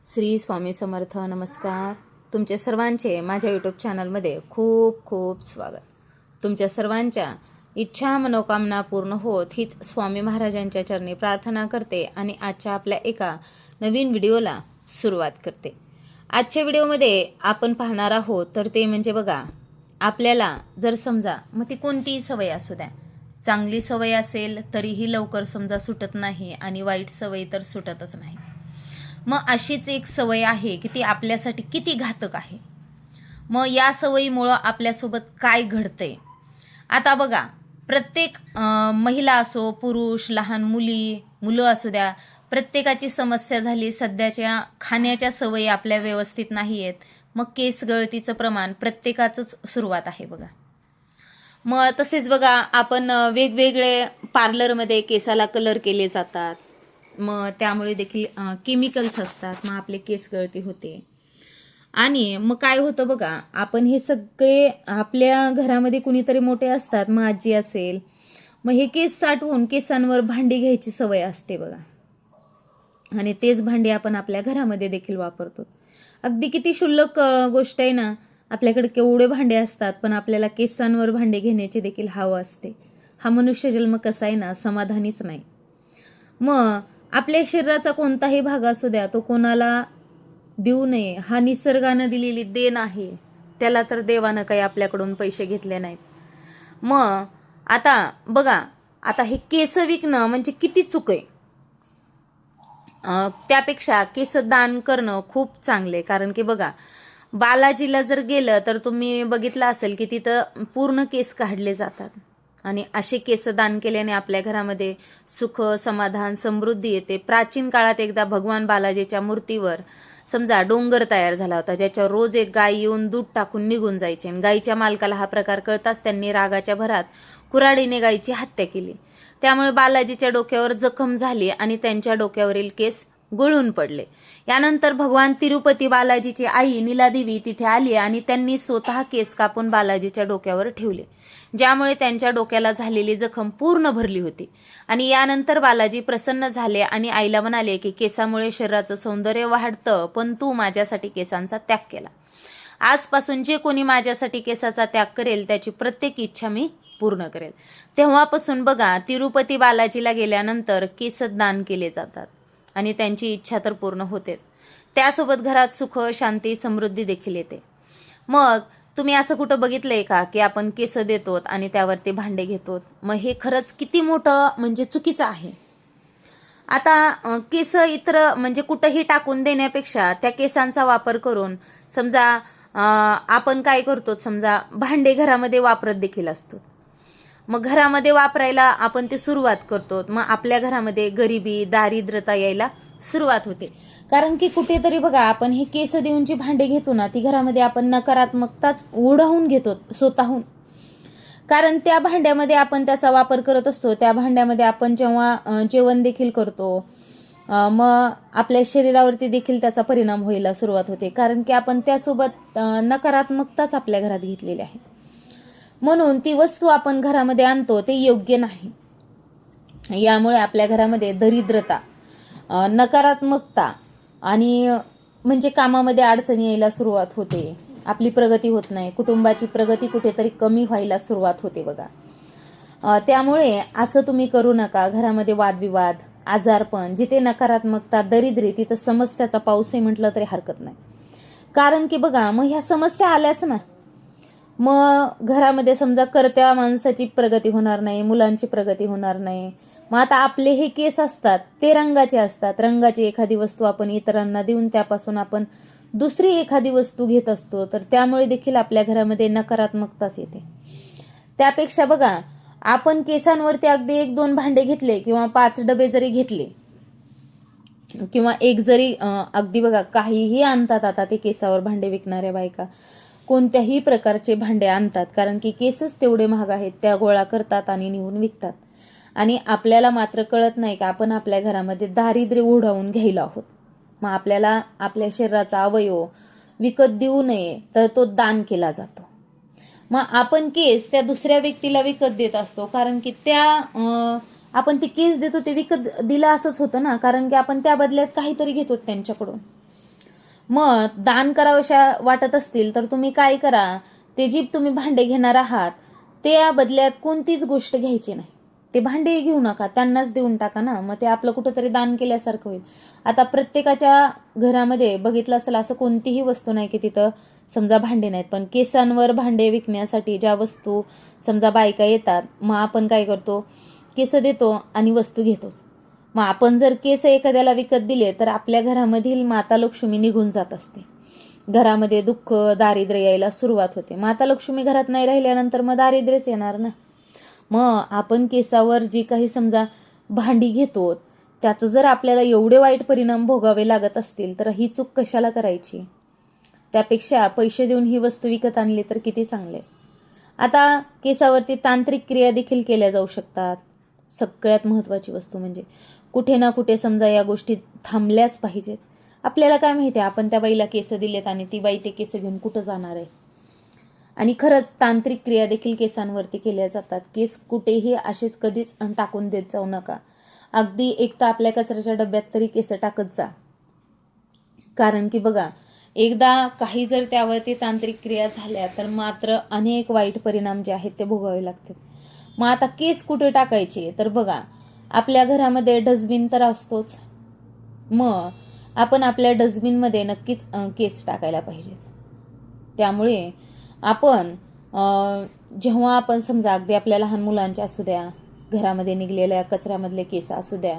श्री स्वामी समर्थ. नमस्कार. तुमचे सर्वांचे माझ्या यूट्यूब चॅनलमध्ये खूप खूप स्वागत. तुमच्या सर्वांच्या इच्छा मनोकामना पूर्ण होत हीच स्वामी महाराजांच्या चरणी प्रार्थना करते आणि आजच्या आपल्या एका नवीन व्हिडिओला सुरुवात करते. आजच्या व्हिडिओमध्ये आपण पाहणार आहोत तर ते म्हणजे बघा, आपल्याला जर समजा मग ती कोणतीही सवय असू द्या, चांगली सवय असेल तरीही लवकर समजा सुटत नाही आणि वाईट सवय तर सुटतच नाही. मग अशीच एक सवय आहे की ती आपल्यासाठी किती घातक आहे. मग या सवयीमुळं आपल्यासोबत काय घडतंय. आता बघा, प्रत्येक महिला असो, पुरुष, लहान मुलं असू द्या, प्रत्येकाची समस्या झाली सध्याच्या खाण्याच्या सवयी आपल्या व्यवस्थित नाही आहेत. मग केस गळतीचं प्रमाण प्रत्येकाचंच सुरुवात आहे बघा. मग तसेच बघा, आपण वेगवेगळे पार्लरमध्ये केसाला कलर केले जातात, मग त्यामुळे देखील केमिकल्स असतात, मग आपले केस गळती होते. आणि मग काय होतं बघा, आपण हे सगळे आपल्या घरामध्ये कुणीतरी मोठे असतात, मग आजी असेल, मग हे केस साठवून केसांवर भांडी घ्यायची सवय असते बघा. आणि तेच भांडी आपण आपल्या घरामध्ये देखील वापरतो. अगदी किती क्षुल्लक गोष्ट आहे ना, आपल्याकडे केवढे भांडे असतात पण आपल्याला केसांवर भांडे घेण्याची देखील हवं असते. हा मनुष्य जन्म कसा आहे ना, समाधानीच नाही. मग आपल्या शरीराचा कोणताही भाग असू द्या, तो कोणाला देऊ नये. हा निसर्गानं दिलेली देण आहे, त्याला तर देवानं काही आपल्याकडून पैसे घेतले नाहीत. मग आता बघा, आता हे केस विकणं म्हणजे किती चूक आहे. त्यापेक्षा केस दान करणं खूप चांगले. कारण की बघा, बालाजीला जर गेलं तर तुम्ही बघितलं असेल की तिथं पूर्ण केस काढले जातात. आणि असे केस दान केल्याने आपल्या घरामध्ये सुख, समाधान, समृद्धी येते. प्राचीन काळात एकदा भगवान बालाजीच्या मूर्तीवर समजा डोंगर तयार झाला होता, ज्याच्यावर रोज एक गाय येऊन दूध टाकून निघून जायची. आणि गायीच्या मालकाला हा प्रकार कळताच त्यांनी रागाच्या भरात कुऱ्हाडीने गायीची हत्या केली. त्यामुळे बालाजीच्या डोक्यावर जखम झाली आणि त्यांच्या डोक्यावरील केस गळून पडले. यानंतर भगवान तिरुपती बालाजीची आई नीलादेवी तिथे आली आणि त्यांनी स्वतः केस कापून बालाजीच्या डोक्यावर ठेवले, ज्यामुळे त्यांच्या डोक्याला झालेली जखम पूर्ण भरली होती. आणि यानंतर बालाजी प्रसन्न झाले आणि आईला म्हणाले की केसामुळे शरीराचं सौंदर्य वाढतं, पण तू माझ्यासाठी केसांचा त्याग केला. आजपासून जे कोणी माझ्यासाठी केसाचा त्याग करेल त्याची प्रत्येक इच्छा मी पूर्ण करेल. तेव्हापासून बघा, तिरुपती बालाजीला गेल्यानंतर केस दान केले जातात आणि त्यांची इच्छा तर पूर्ण होतेच. त्यासोबत घरात सुख, शांती, समृद्धी देखील येते. मग तुम्ही असं कुठं बघितलंय का की आपण केस देतो आणि त्यावरती भांडे घेतो. मग हे खरंच किती मोठं म्हणजे चुकीचं आहे. आता केस इतर म्हणजे कुठंही टाकून देण्यापेक्षा त्या केसांचा वापर करून समजा आपण काय करतो, समजा भांडे घरामध्ये वापरत देखील असतो. मग घरामध्ये वापरायला आपण ते सुरुवात करतो. मग आपल्या घरामध्ये गरिबी, दारिद्र्यता यायला सुरुवात होते. कारण की कुठेतरी बघा, आपण हे केस देऊन जी भांडे घेतो ना, ती घरामध्ये आपण नकारात्मकताच ओढावून घेतो स्वतःहून. कारण त्या भांड्यामध्ये आपण त्याचा वापर करत असतो. त्या भांड्यामध्ये आपण जेव्हा जेवण देखील करतो, मग आपल्या शरीरावरती देखील त्याचा परिणाम व्हायला सुरुवात होते. कारण की आपण त्यासोबत नकारात्मकताच आपल्या घरात घेतलेली आहे. म्हणून ती वस्तू आपण घरामध्ये आणतो ते योग्य नाही. यामुळे आपल्या घरामध्ये दरिद्रता, नकारात्मकता आणि म्हणजे कामामध्ये अडचणी यायला सुरुवात होते. आपली प्रगती होत नाही, कुटुंबाची प्रगती कुठेतरी कमी व्हायला सुरुवात होते बघा. त्यामुळे असं तुम्ही करू नका. घरामध्ये वादविवाद, आजारपण, जिथे नकारात्मकता, दरिद्री, तिथं समस्याचा पाऊस आहे म्हटलं तरी हरकत नाही. कारण की बघा, मग ह्या समस्या आल्याच ना, मग घरामध्ये समजा कर्त्या माणसाची प्रगती होणार नाही, मुलांची प्रगती होणार नाही. मग आता आपले हे केस असतात ते रंगाचे असतात. रंगाची एखादी वस्तू आपण इतरांना देऊन त्यापासून आपण दुसरी एखादी वस्तू घेत असतो, तर त्यामुळे देखील आपल्या घरामध्ये नकारात्मकताच येते. त्यापेक्षा बघा, आपण केसांवरती अगदी 1-2 भांडे घेतले किंवा 5 डबे जरी घेतले किंवा एक जरी अगदी बघा, काहीही आणतात आता ते केसावर भांडे विकणाऱ्या बायका, कोणत्याही प्रकारचे भांडे आणतात. कारण की केसच तेवढे महाग आहेत, त्या गोळा करतात आणि नेऊन विकतात. आणि आपल्याला मात्र कळत नाही का आपण आपल्या घरामध्ये दारिद्र्य ओढावून घ्यायला आहोत. मग आपल्याला आपल्या शरीराचा अवयव विकत देऊ नये तर तो दान केला जातो. मग आपण केस त्या दुसऱ्या व्यक्तीला विकत देत असतो. कारण की त्या आपण ते केस देतो ते विकत दिलं असंच होतं ना, कारण की आपण त्या बदल्यात काहीतरी घेतो त्यांच्याकडून. मग दान करावशा वाटत असतील तर तुम्ही काय करा, ते जी तुम्ही भांडे घेणार आहात त्या बदल्यात कोणतीच गोष्ट घ्यायची नाही. ते भांडे घेऊ नका, त्यांनाच देऊन टाका ना. मग ते आपलं कुठंतरी दान केल्यासारखं होईल. आता प्रत्येकाच्या घरामध्ये बघितलं असेल असं कोणतीही वस्तू नाही की तिथं समजा भांडे नाहीत, पण केसांवर भांडे विकण्यासाठी ज्या वस्तू समजा बायका येतात, मग आपण काय करतो, केस देतो आणि वस्तू घेतोच. मग आपण जर केस एखाद्याला विकत दिले तर आपल्या घरामधील माता लक्ष्मी निघून जात असते. घरामध्ये दुःख दारिद्र्य यायला सुरुवात होते. माता लक्ष्मी घरात नाही राहिल्यानंतर मग दारिद्र्यच येणार ना. मग आपण केसावर जी काही समजा भांडी घेतो त्याचं जर आपल्याला एवढे वाईट परिणाम भोगावे लागत असतील तर ही चूक कशाला करायची. त्यापेक्षा पैसे देऊन ही वस्तू विकत आणली तर किती चांगले. आता केसावरती तांत्रिक क्रिया देखील केल्या जाऊ शकतात. सगळ्यात महत्त्वाची वस्तू म्हणजे कुठे ना कुठे समजा या गोष्टी थांबल्याच पाहिजेत. आपल्याला काय माहिती आहे, आपण त्या बाईला केस दिलेत आणि ती बाई ते केस घेऊन कुठं जाणार आहे. आणि खरंच तांत्रिक क्रिया देखील केसांवरती केल्या जातात. केस कुठेही असेच कधीच टाकून देत जाऊ नका. अगदी एक तर आपल्या कचऱ्याच्या डब्यात तरी केस टाकत जा. कारण की बघा, एकदा काही जर त्यावरती तांत्रिक क्रिया झाल्या तर मात्र अनेक वाईट परिणाम जे आहेत ते भोगावे लागतात. मग आता केस कुठे टाकायचे तर बघा, आपल्या घरामध्ये डस्टबिन तर असतोच. मग आपण आपल्या डस्टबिनमध्ये नक्कीच केस टाकायला पाहिजेत. त्यामुळे आपण जेव्हा आपण समजा अगदी आपल्या लहान मुलांच्या असू द्या, घरामध्ये निघलेल्या कचऱ्यामधले केस असू द्या,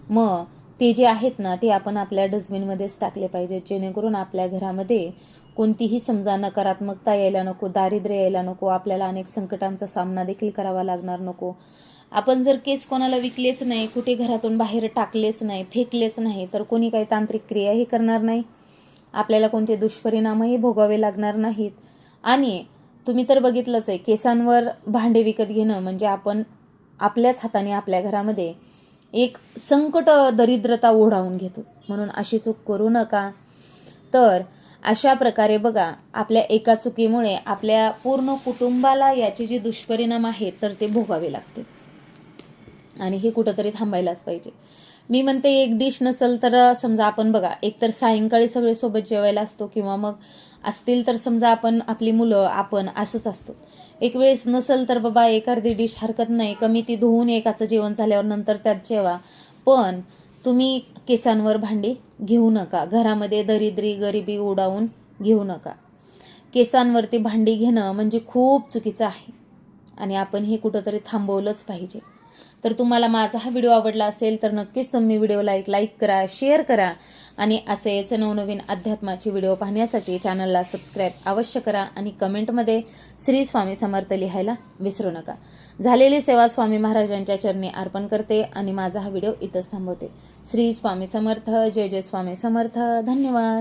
मग ते जे आहेत ना ते आपण आपल्या डस्टबिनमध्येच टाकले पाहिजेत, जेणेकरून आपल्या घरामध्ये कोणतीही समजा नकारात्मकता यायला नको, दारिद्र्य यायला नको, आपल्याला अनेक संकटांचा सामना देखील करावा लागणार नको. आपण जर केस कोणाला विकलेच नाही, कुठे घरातून बाहेर टाकलेच नाही, फेकलेच नाही, तर कोणी काही तांत्रिक क्रियाही करणार नाही, आपल्याला कोणते दुष्परिणामही भोगावे लागणार नाहीत. आणि तुम्ही तर बघितलंच आहे, केसांवर भांडे विकत घेणं म्हणजे आपण आपल्याच हाताने आपल्या घरामध्ये एक संकट दरिद्रता ओढावून घेतो. म्हणून अशी चूक करू नका. तर अशा प्रकारे बघा, आपल्या एका चुकीमुळे आपल्या पूर्ण कुटुंबाला याचे जे दुष्परिणाम आहेत तर ते भोगावे लागते. आणि हे कुठंतरी थांबायलाच पाहिजे. मी म्हणते एक डिश नसेल तर समजा आपण बघा, एकतर सायंकाळी सगळे सोबत जेवायला असतो किंवा मग असतील तर समजा आपण आपली मुलं आपण असंच असतो. एक वेळेस नसेल तर बाबा एक अर्धी डिश हरकत नाही, कमी ती धुवून एकाचं जेवण झाल्यावर नंतर त्यात जेवा. पण तुम्ही केसांवर भांडी घेऊ नका. घरामध्ये दरिद्री गरिबी उडावून घेऊ नका. केसांवरती भांडी घेणं म्हणजे खूप चुकीचं आहे आणि आपण हे कुठंतरी थांबवलंच पाहिजे. तर तुम्हाला माझा हा व्हिडिओ आवडला असेल तर नक्कीच तुम्ही व्हिडिओला लाईक करा, शेअर करा आणि असेच नवनवीन अध्यात्माचे व्हिडिओ पाहण्यासाठी चॅनलला सबस्क्राईब अवश्य करा आणि कमेंटमध्ये श्री स्वामी समर्थ लिहायला विसरू नका. झालेली सेवा स्वामी महाराजांच्या चरणी अर्पण करते आणि माझा हा व्हिडिओ इथंच थांबवते. श्री स्वामी समर्थ. जय जय स्वामी समर्थ. धन्यवाद.